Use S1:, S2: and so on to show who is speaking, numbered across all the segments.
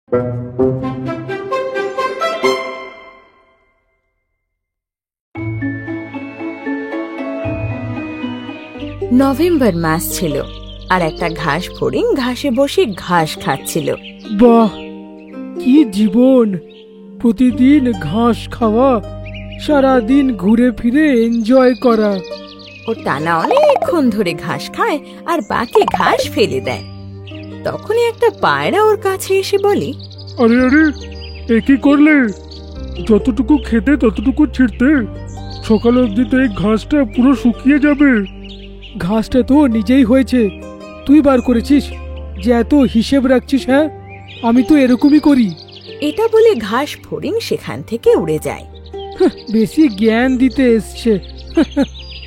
S1: November মাস ছিল আর একটা ঘাস ফড়িং ঘাসে বসে ঘাস খাচ্ছিল।
S2: বাহ, কি জীবন! প্রতিদিন ঘাস খাওয়া, সারাদিন ঘুরে ফিরে এনজয় করা।
S1: ও টানা অনেকক্ষণ ধরে ঘাস খায় আর বাকি ঘাস ফেলে দেয়। তখনই একটা পায়রা ওর কাছে এসে বলে,
S2: আরে আরে, এ কি করলে? যতটুকু খেতে ততটুকু ছিঁড়তে, সকাল অবধি তো এই ঘাসটা পুরো শুকিয়ে যাবে। ঘাসটা তো নিজেই হয়েছে, তুই বার করেছিস যে এত হিসেব রাখছিস? হ্যাঁ, আমি তো এরকমই করি।
S1: এটা বলে ঘাস ফড়িং সেখান থেকে উড়ে যায়।
S2: বেশি জ্ঞান দিতে এসছে।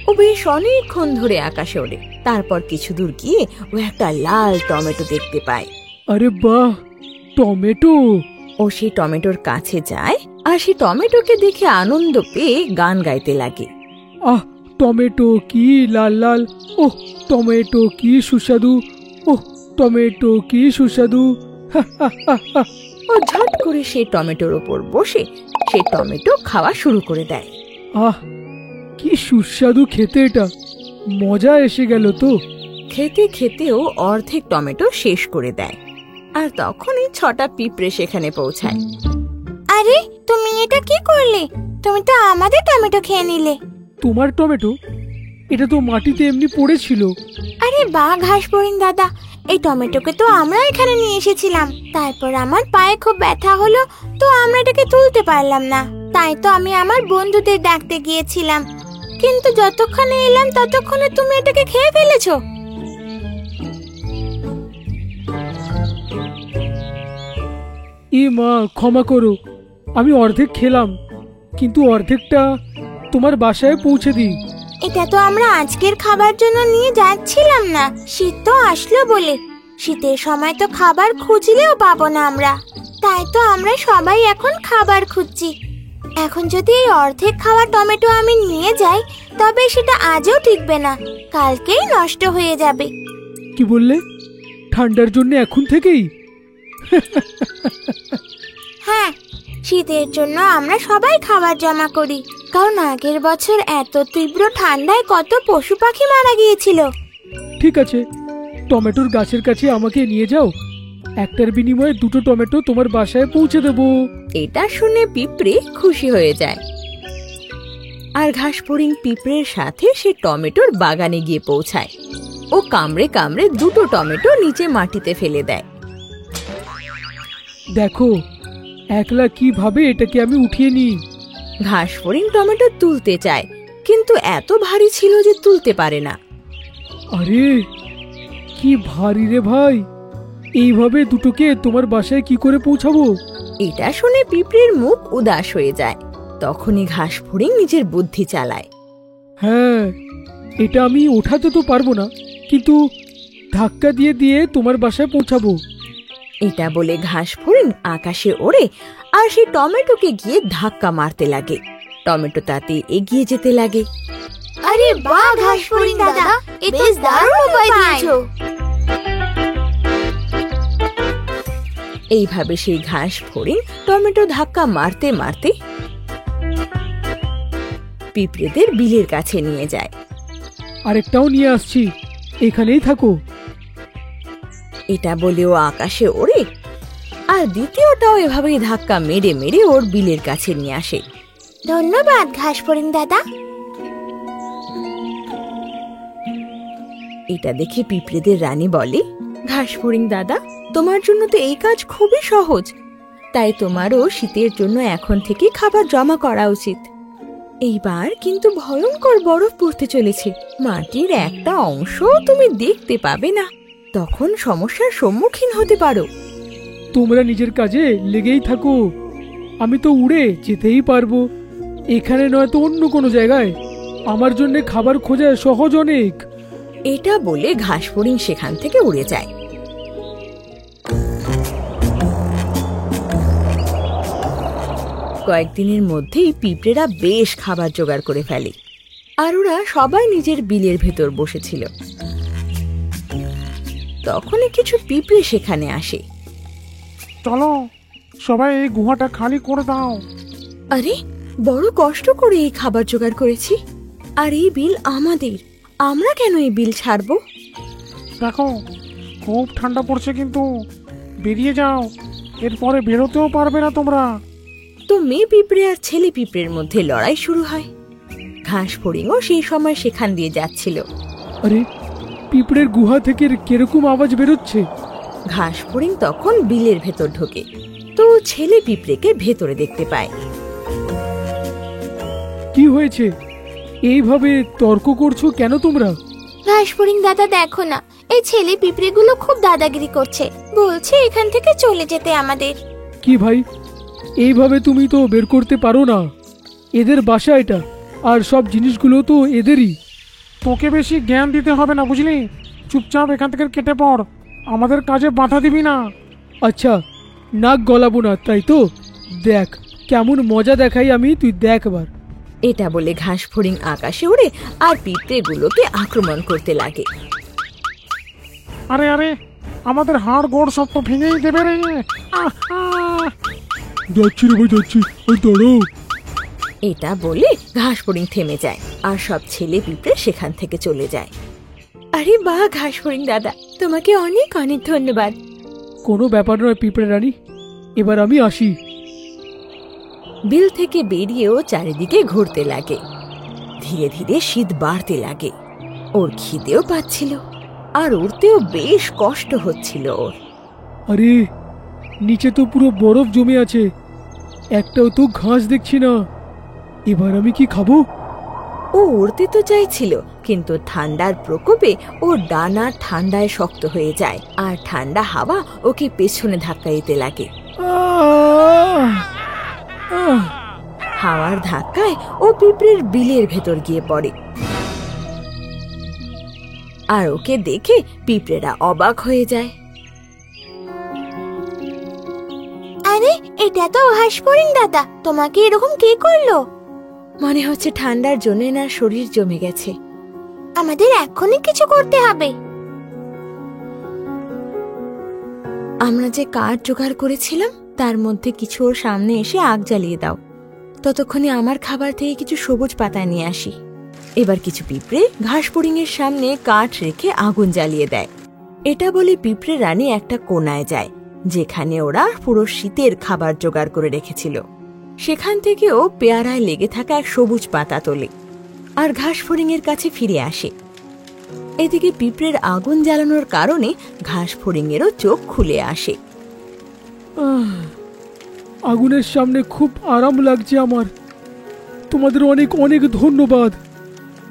S1: ও বেশ অনেকক্ষণ ধরে আকাশে ওড়ে। তারপর কিছু দূর গিয়ে ও একটা লাল টমেটো দেখতে পায়।
S2: আরে বাহ, টমেটো!
S1: ও সেই টমেটোর কাছে যায় আর সেই টমেটোকে দেখে আনন্দ পেয়ে গান গাইতে লাগে।
S2: আহ, টমেটো কি লাল লাল! ওহ, টমেটো কি সুস্বাদু! ওহ, টমেটো কি সুস্বাদু!
S1: ও ঝট করে সেই টমেটোর ওপর বসে সেই টমেটো খাওয়া শুরু করে দেয়।
S2: আহ, কি সুস্বাদু খেতে! এটা মজা এসে গেল তো।
S1: খেতে খেতেও অর্ধেক টমেটো শেষ করে দেয়। আর তখনই 6টা পিঁপড়ে সেখানে পৌঁছায়।
S3: আরে, তুমি এটা কি করলে? তুমি তো আমাদের টমেটো খেয়ে নিলে।
S2: তোমার টমেটো? এটা তো মাটিতে এমনি পড়েছিল।
S3: আরে বাহ ঘাস ফড়িং দাদা, এই টমেটোকে তো আমরা এখানে নিয়ে এসেছিলাম। তারপর আমার পায়ে খুব ব্যথা হলো, তো আমরা এটাকে তুলতে পারলাম না। তাই তো আমি আমার বন্ধুদের ডাকতে গিয়েছিলাম, কিন্তু যতক্ষণে এলাম ততক্ষণে তুমি এটাকে খেয়ে ফেলেছো।
S2: ই মা, ক্ষমা করো, আমি অর্ধেক খেলাম, কিন্তু অর্ধেকটা তোমার বাসায় পৌঁছে দিই।
S3: এটা তো আমরা আজকের খাবার জন্য নিয়ে যাচ্ছিলাম না, শীত তো আসলো বলে। শীতের সময় তো খাবার খুঁজলেও পাবো না আমরা, তাই তো আমরা সবাই এখন খাবার খুঁজছি। এখন যদি এই অর্ধেক খাওয়া টমেটো আমি নিয়ে যাই, তবে সেটা আজও টিকবে না, কালকেই নষ্ট হয়ে যাবে।
S2: কি বললে? ঠান্ডার জন্য এখন থেকেই?
S3: হ্যাঁ, শীতের জন্য আমরা সবাই খাবার জমা করি, কারণ আগের বছর এত তীব্র ঠান্ডায় কত পশু পাখি মারা গিয়েছিল।
S2: ঠিক আছে, টমেটোর গাছের কাছে আমাকে নিয়ে যাও, একটার বিনিময়ে 2টো টমেটো তোমার বাসায় পৌঁছে দেবো।
S1: এটা শুনে পিঁপড়ে খুশি হয়ে যায় আর ঘাস ফড়িং পিঁপড়ের সাথে সে টমেটোর বাগানে গিয়ে পৌঁছায়। ও কামড়ে কামড়ে 2টো টমেটো নিচে মাটিতে ফেলে দেয়।
S2: দেখো, একলা কিভাবে এটাকে আমি উঠিয়ে নিই।
S1: ঘাস ফড়িং টমেটো তুলতে চায়, কিন্তু এত ভারী ছিল যে তুলতে পারে না।
S2: আরে, কি ভারী রে ভাই! এইভাবে দুটোকে তোমার বাসায় কি করে পৌঁছাবো?
S1: এটা শুনে পিঁপড়ের মুখ উদাস হয়ে যায়। তখনই ঘাস ফড়িং নিজের বুদ্ধি চালায়।
S2: হ্যাঁ, এটা আমি ওঠাতে তো পারবো না, কিন্তু ধাক্কা দিয়ে দিয়ে তোমার বাসায় পৌঁছাবো।
S1: এটা বলে ঘাস ফড়িং আকাশে ওড়ে আর সেই টমেটোকে গিয়ে ধাক্কা মারতে লাগে। টমেটো তাতে এগিয়ে যেতে লাগে।
S3: আরে বাহ ঘাস ফড়িং দাদা, এ তো দারুণ উপায় দিয়েছো।
S1: এইভাবে সেই ঘাস ফড়িং টমেটো ধাক্কা মারতে মারতে পিঁপড়েদের বিলের কাছে নিয়ে যায়।
S2: আরেকটাও নিয়ে আসছি, এখানেই থাকো।
S1: এটা বলে ও আকাশে ওড়ে আর দ্বিতীয়টাও এভাবেই ধাক্কা মেরে মেরে ওর বিলের কাছে নিয়ে আসে।
S3: ধন্যবাদ ঘাস ফড়িং দাদা।
S1: এটা দেখে পিঁপড়েদের রানী বলে, ঘাস ফড়িং দাদা, তোমার জন্য তো এই কাজ খুবই সহজ, তাই তোমারও শীতের জন্য এখন থেকে খাবার জমা করা উচিত। এইবার কিন্তু ভয়ঙ্কর বরফ পড়তে চলেছে, মাটির একটা অংশ তুমি দেখতে পাবে না, তখন সমস্যার সম্মুখীন হতে পারো।
S2: তোমরা নিজের কাজে লেগেই থাকো, আমি তো উড়ে যেতেই পারবো। এখানে নয় তো অন্য কোনো জায়গায় আমার জন্য খাবার খোঁজা সহজ অনেক।
S1: এটা বলে ঘাস ফড়িং সেখান থেকে উড়ে যায়। কয়েকদিনের মধ্যেই পিঁপড়েরা বেশ খাবার জোগাড় করে ফেলে আর ওরা সবাই নিজের বিলের ভেতর বসেছিল। তখনই কিছু পিঁপড়ে সেখানে আসে।
S2: চলো সবাই এই গুহাটা খালি করে দাও।
S1: আরে বড় কষ্ট করে এই খাবার জোগাড় করেছি, আর এই বিল আমাদের। আমরা কেন এই বিল ছাড়বো?
S2: দেখো খুব ঠান্ডা পড়ছে, কিন্তু বেরিয়ে যাও, এরপরে বেরোতেও পারবে না তোমরা।
S1: তো মেয়ে পিঁপড়ে আর ছেলে পিঁপড়ের মধ্যে লড়াই শুরু হয়। ঘাস ফড়িংও সেই সময় সেখান দিয়ে যাচ্ছিল।
S2: আরে পিঁপড়ের গুহা থেকে কিরকম আওয়াজ বেরোচ্ছে?
S1: ঘাস ফড়িং তখন বিলের ভেতর ঢোকে, তো ছেলে পিঁপড়েকে ভেতরে দেখতে পায়।
S2: কি হয়েছে? এইভাবে তর্ক করছো কেন তোমরা?
S3: ঘাসফড়িং দাদা দেখো না, এই ছেলে পিঁপড়েগুলো খুব দাদাগিরি করছে, বলছে এখান থেকে চলে যেতে আমাদের।
S2: কি ভাই, এইভাবে তুমি তো বের করতে পারো না, এদের বাসা এটা, আর সব জিনিসগুলো তো এদেরই। তোকে বেশি জ্ঞান দিতে হবে না, বুঝলি? চুপচাপ এখান থেকে কেটে পড়, আমাদের কাজে বাধা দিবি না। আচ্ছা, নাক গলাবো না, তাই তো? দেখ কেমন মজা দেখাই আমি, তুই দেখ এবার।
S1: এটা বলে ঘাস ফড়িং আকাশে ওড়ে আর পিঁপড়েগুলোকে আক্রমণ করতে লাগে।
S2: আরে আরে, আমাদের হাড় গোড় সব তো ভেঙেই দেবে রে। যাচ্ছি রে ভাই, যাচ্ছি, দাঁড়াও।
S1: এটা বলে ঘাস ফড়িং থেমে যায়, আর সব ছেলে পিঁপড়ে সেখান থেকে চলে যায়। আরে বাহ ঘাস ফড়িং দাদা, তোমাকে অনেক অনেক ধন্যবাদ।
S2: কোনো ব্যাপার নয় পিঁপড়ে রানী, এবার আমি আসি।
S1: বিল থেকে বেরিয়েও চারিদিকে ঘুরতে লাগে। ধীরে ধীরে শীত বাড়তে লাগে, ওর খিদেও পাচ্ছিল, আর উড়তেও বেশ কষ্ট হচ্ছিল ওর।
S2: আরে নিচে তো পুরো বরফ জমে আছে, একটাও তো ঘাস দেখছি না, এবার আমি কি খাবো?
S1: ও উড়তে তো চাইছিল, কিন্তু ঠান্ডার প্রকোপে ওর ডানা ঠান্ডায় শক্ত হয়ে যায়, আর ঠান্ডা হাওয়া ওকে পেছনে ধাক্কা দিতে লাগে। হাওয়ার ধাক্কায় ও পিঁপড়ের বিলের ভেতর গিয়ে পড়ে, আর ওকে দেখে পিঁপড়েরা অবাক হয়ে যায়।
S3: আরে এটা তো ঘাসফড়িং দাদা, তোমাকে এরকম কে করলো?
S1: মনে হচ্ছে ঠান্ডার জন্য না শরীর জমে গেছে।
S3: আমাদের এখনই কিছু করতে হবে।
S1: আমরা যে কাঠ জোগাড় করেছিলাম তার মধ্যে কিছু ওর সামনে এসে আগ জ্বালিয়ে দাও, ততক্ষণে আমার খাবার থেকে কিছু সবুজ পাতা নিয়ে আসি। এবার কিছু পিঁপড়ে ঘাস ফড়িং এর সামনে কাঠ রেখে আগুন জ্বালিয়ে দেয়। এটা বলে পিঁপড়ে রানী একটা কোণায় যায়, যেখানে ওরা পুরো শীতের খাবার জোগাড় করে রেখেছিল। সেখান থেকেও পেয়ারায় লেগে থাকা এক সবুজ পাতা তোলে, আর ঘাস ফড়িং এর কাছে ফিরে আসে। এদিকে পিঁপড়ের আগুন জ্বালানোর কারণে ঘাস ফড়িং এরও চোখ খুলে আসে।
S2: আগুনের সামনে খুব আরাম লাগছে আমার, তোমাদের অনেক অনেক ধন্যবাদ।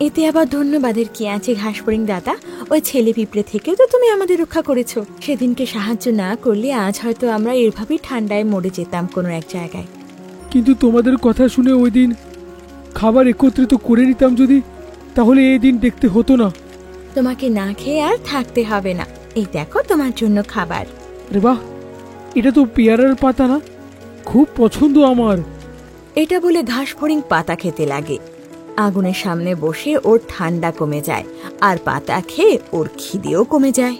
S1: এতে আবার ধন্যবাদের কি আছে ঘাস ফড়িং দাদা? ওই ছেলে পিঁপড়ে থেকেও তো তুমি আমাদের রক্ষা করেছো। সেদিনকে সাহায্য না করলে আজ হয়তো আমরা এভাবেই ঠান্ডায় মরে যেতাম কোনো এক জায়গায়।
S2: কিন্তু তোমাদের কথা শুনে ওই দিন খাবার একত্রিত করে নিতাম যদি, তাহলে এই দিন দেখতে হতো না।
S1: তোমাকে না খেয়ে আর থাকতে হবে না, এই দেখো তোমার জন্য খাবার।
S2: আরে বাহ, এটা তো পেয়ারার পাতা না? খুব পছন্দ আমার।
S1: এটা বলে ঘাস ফড়িং পাতা খেতে লাগে। আগুনের সামনে বসে ওর ঠান্ডা কমে যায়, আর পাতা খেয়ে ওর খিদেও কমে যায়,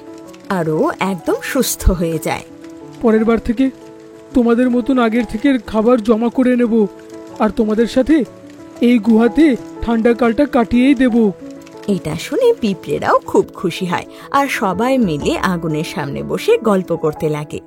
S1: আর ও একদম সুস্থ হয়ে যায়।
S2: পরের বার থেকে তোমাদের মতন আগের থেকে খাবার জমা করে নেব, আর তোমাদের সাথে এই গুহাতে ঠান্ডা কালটা কাটিয়েই দেব।
S1: এটা শুনে পিঁপড়েরাও খুব খুশি হয়, আর সবাই মিলে আগুনের সামনে বসে গল্প করতে লাগে।